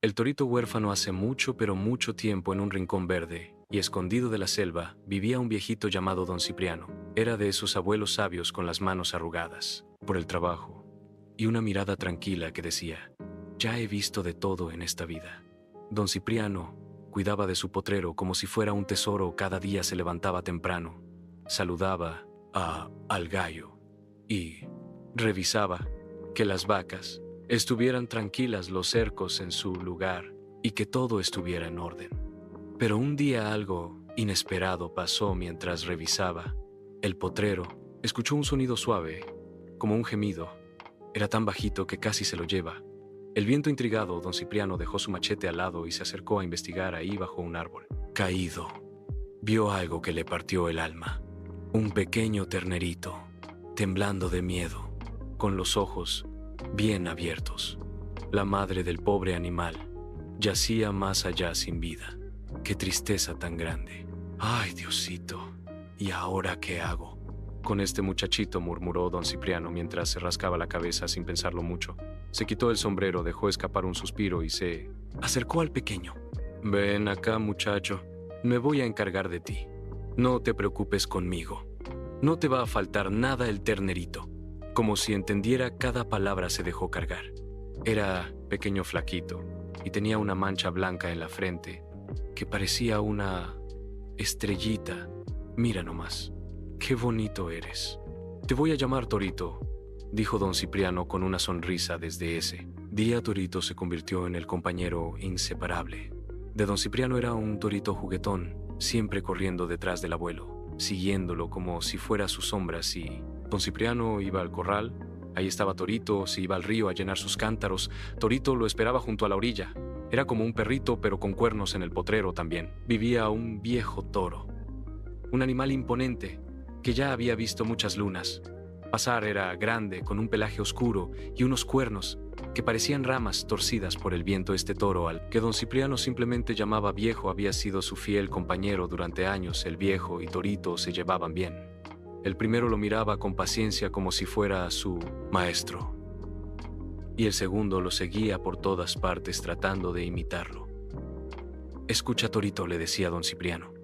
El torito huérfano hace mucho pero mucho tiempo en un rincón verde y escondido de la selva vivía un viejito llamado don Cipriano. Era de esos abuelos sabios con las manos arrugadas por el trabajo y una mirada tranquila que decía: ya he visto de todo en esta vida. Don Cipriano cuidaba de su potrero como si fuera un tesoro. Cada día se levantaba temprano, saludaba al gallo y revisaba que las vacas estuvieran tranquilas, los cercos en su lugar y que todo estuviera en orden. Pero un día algo inesperado pasó mientras revisaba. El potrero escuchó un sonido suave, como un gemido. Era tan bajito que casi se lo lleva. El viento intrigado, don Cipriano dejó su machete al lado y se acercó a investigar ahí bajo un árbol. Caído, vio algo que le partió el alma. Un pequeño ternerito, temblando de miedo, con los ojos bien abiertos. La madre del pobre animal yacía más allá sin vida. ¡Qué tristeza tan grande! ¡Ay, Diosito! ¿Y ahora qué hago? Con este muchachito, murmuró don Cipriano mientras se rascaba la cabeza sin pensarlo mucho. Se quitó el sombrero, dejó escapar un suspiro y se acercó al pequeño. Ven acá, muchacho. Me voy a encargar de ti. No te preocupes conmigo. No te va a faltar nada el ternerito. Como si entendiera cada palabra, se dejó cargar. Era pequeño, flaquito, y tenía una mancha blanca en la frente que parecía una estrellita. Mira nomás, qué bonito eres. Te voy a llamar Torito, dijo don Cipriano con una sonrisa. Desde ese día Torito se convirtió en el compañero inseparable de don Cipriano. Era un torito juguetón, siempre corriendo detrás del abuelo, siguiéndolo como si fuera su sombra. Si don Cipriano iba al corral, ahí estaba Torito. Si iba al río a llenar sus cántaros, Torito lo esperaba junto a la orilla. Era como un perrito, pero con cuernos. En el potrero también vivía un viejo toro, un animal imponente que ya había visto muchas lunas pasar. Era grande, con un pelaje oscuro y unos cuernos que parecían ramas torcidas por el viento. Este toro, al que don Cipriano simplemente llamaba viejo, había sido su fiel compañero durante años. El viejo y Torito se llevaban bien. El primero lo miraba con paciencia como si fuera su maestro, y el segundo lo seguía por todas partes tratando de imitarlo. Escucha, Torito, le decía don Cipriano.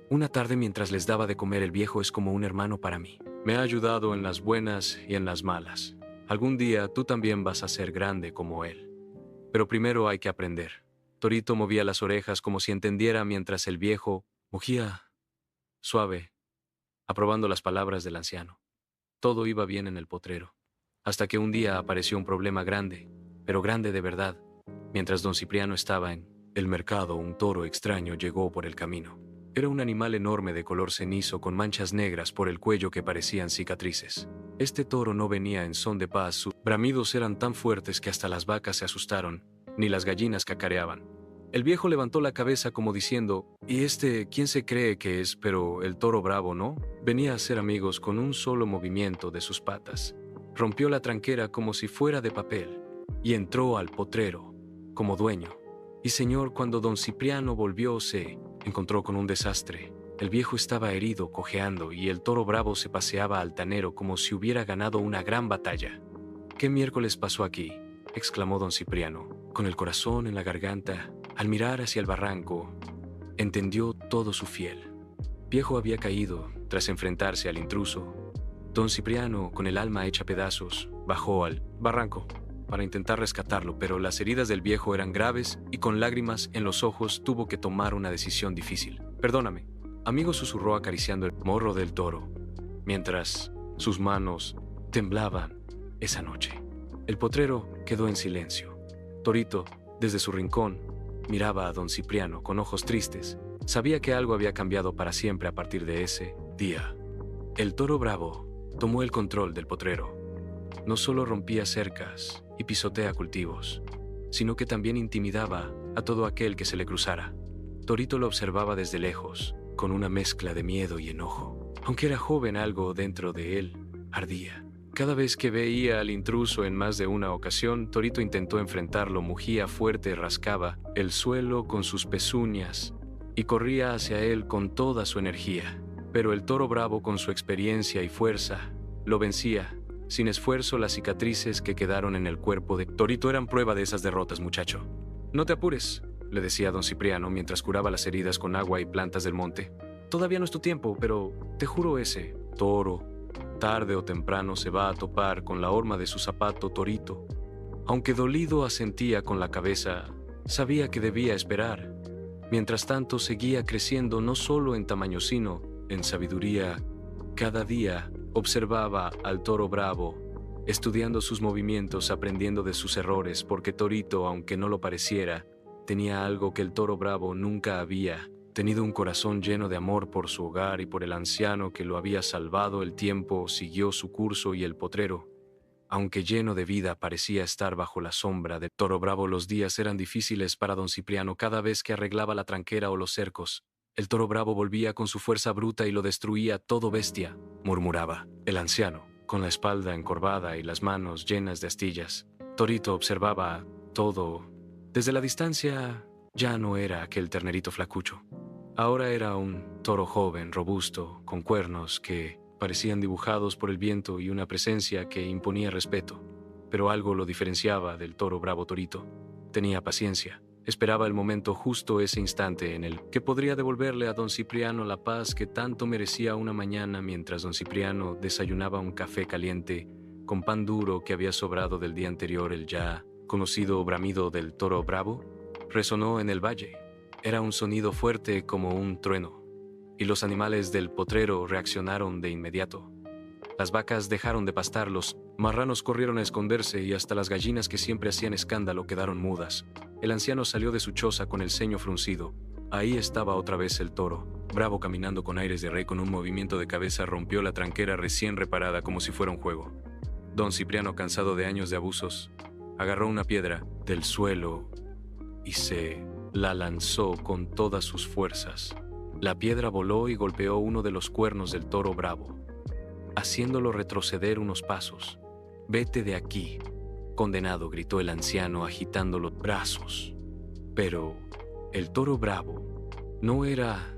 Una tarde mientras les daba de comer, el viejo es como un hermano para mí. Me ha ayudado en las buenas y en las malas. Algún día tú también vas a ser grande como él. Pero primero hay que aprender. Torito movía las orejas como si entendiera mientras el viejo mugía suave, aprobando las palabras del anciano. Todo iba bien en el potrero, hasta que un día apareció un problema grande, pero grande de verdad. Mientras don Cipriano estaba en el mercado, un toro extraño llegó por el camino. Era un animal enorme de color cenizo con manchas negras por el cuello que parecían cicatrices. Este toro no venía en son de paz. Sus bramidos eran tan fuertes que hasta las vacas se asustaron, ni las gallinas cacareaban. El viejo levantó la cabeza como diciendo: ¿y quién se cree que es? Pero el toro bravo, ¿no? Venía a ser amigos con un solo movimiento de sus patas. Rompió la tranquera como si fuera de papel y entró al potrero como dueño. Y señor, cuando don Cipriano volvió, se encontró con un desastre. El viejo estaba herido, cojeando, y el toro bravo se paseaba altanero como si hubiera ganado una gran batalla. ¿Qué miércoles pasó aquí?, exclamó don Cipriano, con el corazón en la garganta. Al mirar hacia el barranco, entendió todo. Su fiel viejo había caído tras enfrentarse al intruso. Don Cipriano, con el alma hecha pedazos, bajó al barranco para intentar rescatarlo, pero las heridas del viejo eran graves y con lágrimas en los ojos tuvo que tomar una decisión difícil. Perdóname, amigo, susurró acariciando el morro del toro, mientras sus manos temblaban esa noche. El potrero quedó en silencio. Torito, desde su rincón, miraba a don Cipriano con ojos tristes. Sabía que algo había cambiado para siempre a partir de ese día. El toro bravo tomó el control del potrero. No solo rompía cercas y pisotea cultivos, sino que también intimidaba a todo aquel que se le cruzara. Torito lo observaba desde lejos, con una mezcla de miedo y enojo. Aunque era joven, algo dentro de él ardía. Cada vez que veía al intruso, en más de una ocasión, Torito intentó enfrentarlo. Mugía fuerte, rascaba el suelo con sus pezuñas y corría hacia él con toda su energía. Pero el toro bravo, con su experiencia y fuerza, lo vencía. Sin esfuerzo, las cicatrices que quedaron en el cuerpo de Torito eran prueba de esas derrotas, muchacho. No te apures, le decía don Cipriano mientras curaba las heridas con agua y plantas del monte. Todavía no es tu tiempo, pero te juro ese toro, tarde o temprano se va a topar con la horma de su zapato Torito. Aunque dolido asentía con la cabeza, sabía que debía esperar. Mientras tanto seguía creciendo no solo en tamaño sino en sabiduría. Cada día observaba al toro bravo, estudiando sus movimientos, aprendiendo de sus errores, porque Torito, aunque no lo pareciera, tenía algo que el toro bravo nunca había tenido: un corazón lleno de amor por su hogar y por el anciano que lo había salvado. El tiempo siguió su curso y el potrero, aunque lleno de vida, parecía estar bajo la sombra del toro bravo. Los días eran difíciles para don Cipriano. Cada vez que arreglaba la tranquera o los cercos, el toro bravo volvía con su fuerza bruta y lo destruía todo. Bestia, murmuraba el anciano, con la espalda encorvada y las manos llenas de astillas. Torito observaba todo. Desde la distancia ya no era aquel ternerito flacucho. Ahora era un toro joven, robusto, con cuernos que parecían dibujados por el viento y una presencia que imponía respeto. Pero algo lo diferenciaba del toro bravo. Torito tenía paciencia. Esperaba el momento justo, ese instante en el que podría devolverle a don Cipriano la paz que tanto merecía. Una mañana, mientras don Cipriano desayunaba un café caliente con pan duro que había sobrado del día anterior, el ya conocido bramido del toro bravo resonó en el valle. Era un sonido fuerte como un trueno, y los animales del potrero reaccionaron de inmediato. Las vacas dejaron de pastar, los marranos corrieron a esconderse y hasta las gallinas, que siempre hacían escándalo, quedaron mudas. El anciano salió de su choza con el ceño fruncido. Ahí estaba otra vez el toro bravo, caminando con aires de rey. Con un movimiento de cabeza rompió la tranquera recién reparada como si fuera un juego. Don Cipriano, cansado de años de abusos, agarró una piedra del suelo y se la lanzó con todas sus fuerzas. La piedra voló y golpeó uno de los cuernos del toro bravo, haciéndolo retroceder unos pasos. «Vete de aquí, condenado», gritó el anciano agitando los brazos. Pero el toro bravo no era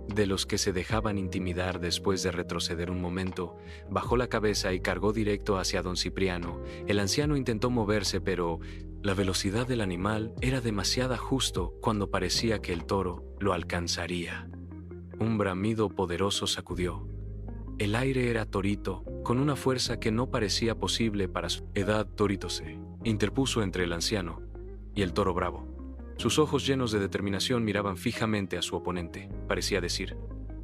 de los que se dejaban intimidar. Después de retroceder un momento, bajó la cabeza y cargó directo hacia don Cipriano. El anciano intentó moverse, pero la velocidad del animal era demasiada. Justo cuando parecía que el toro lo alcanzaría, un bramido poderoso sacudió el aire. Era Torito, con una fuerza que no parecía posible para su edad. Torito se interpuso entre el anciano y el toro bravo. Sus ojos llenos de determinación miraban fijamente a su oponente. Parecía decir: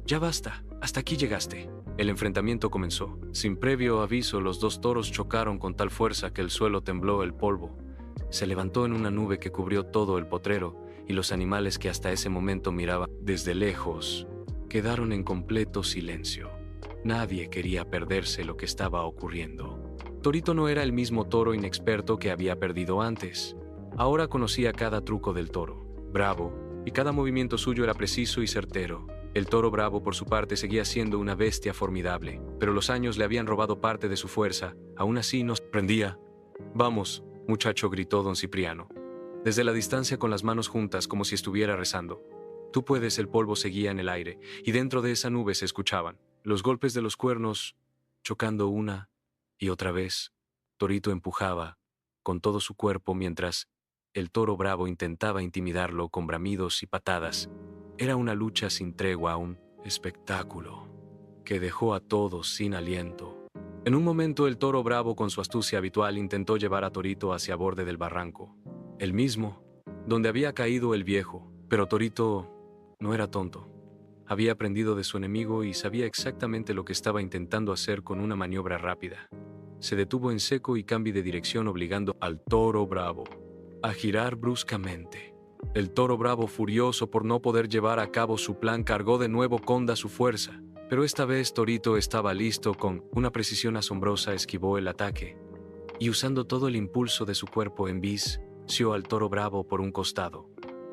«Ya basta, hasta aquí llegaste». El enfrentamiento comenzó. Sin previo aviso, los dos toros chocaron con tal fuerza que el suelo tembló. El polvo se levantó en una nube que cubrió todo el potrero, y los animales, que hasta ese momento miraban desde lejos, quedaron en completo silencio. Nadie quería perderse lo que estaba ocurriendo. Torito no era el mismo toro inexperto que había perdido antes. Ahora conocía cada truco del toro bravo, y cada movimiento suyo era preciso y certero. El toro bravo, por su parte, seguía siendo una bestia formidable, pero los años le habían robado parte de su fuerza. Aún así no se rendía. «Vamos, muchacho», gritó don Cipriano, desde la distancia, con las manos juntas como si estuviera rezando. «Tú puedes». El polvo seguía en el aire, y dentro de esa nube se escuchaban los golpes de los cuernos chocando una y otra vez. Torito empujaba con todo su cuerpo mientras el toro bravo intentaba intimidarlo con bramidos y patadas. Era una lucha sin tregua, un espectáculo que dejó a todos sin aliento. En un momento, el toro bravo, con su astucia habitual, intentó llevar a Torito hacia borde del barranco, el mismo donde había caído el viejo. Pero Torito no era tonto. Había aprendido de su enemigo y sabía exactamente lo que estaba intentando hacer. Con una maniobra rápida, se detuvo en seco y cambió de dirección, obligando al toro bravo a girar bruscamente. El toro bravo, furioso por no poder llevar a cabo su plan, cargó de nuevo con su fuerza. Pero esta vez Torito estaba listo. Con una precisión asombrosa esquivó el ataque y, usando todo el impulso de su cuerpo, envició al toro bravo por un costado.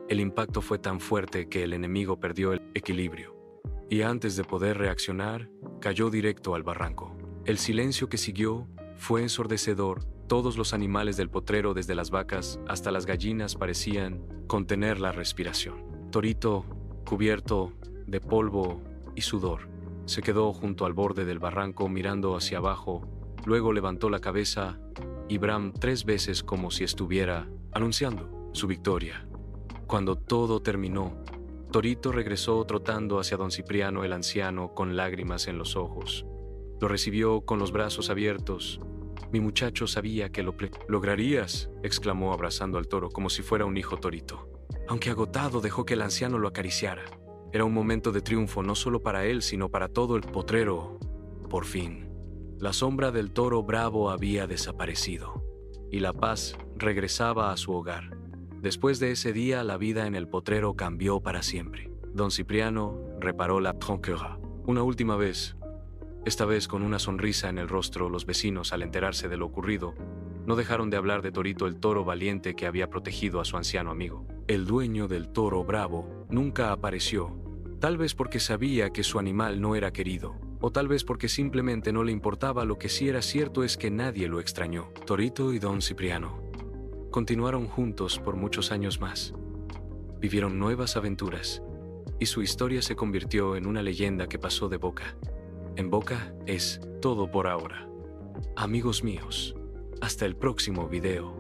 El impacto fue tan fuerte que el enemigo perdió el equilibrio y, antes de poder reaccionar, cayó directo al barranco. El silencio que siguió fue ensordecedor. Todos los animales del potrero, desde las vacas hasta las gallinas, parecían contener la respiración. Torito, cubierto de polvo y sudor, se quedó junto al borde del barranco mirando hacia abajo. Luego levantó la cabeza y bramó 3 veces como si estuviera anunciando su victoria. Cuando todo terminó, Torito regresó trotando hacia don Cipriano el anciano con lágrimas en los ojos. Lo recibió con los brazos abiertos. Mi muchacho sabía que lograrías, exclamó abrazando al toro como si fuera un hijo Torito. Aunque agotado, dejó que el anciano lo acariciara. Era un momento de triunfo no solo para él, sino para todo el potrero. Por fin, la sombra del toro bravo había desaparecido, y la paz regresaba a su hogar. Después de ese día, la vida en el potrero cambió para siempre. Don Cipriano reparó la tronquera una última vez. Esta vez con una sonrisa en el rostro, los vecinos, al enterarse de lo ocurrido, no dejaron de hablar de Torito, el toro valiente que había protegido a su anciano amigo. El dueño del toro bravo nunca apareció, tal vez porque sabía que su animal no era querido, o tal vez porque simplemente no le importaba. Lo que sí era cierto es que nadie lo extrañó. Torito y don Cipriano continuaron juntos por muchos años más. Vivieron nuevas aventuras, y su historia se convirtió en una leyenda que pasó de boca en boca. Es todo por ahora. Amigos míos, hasta el próximo video.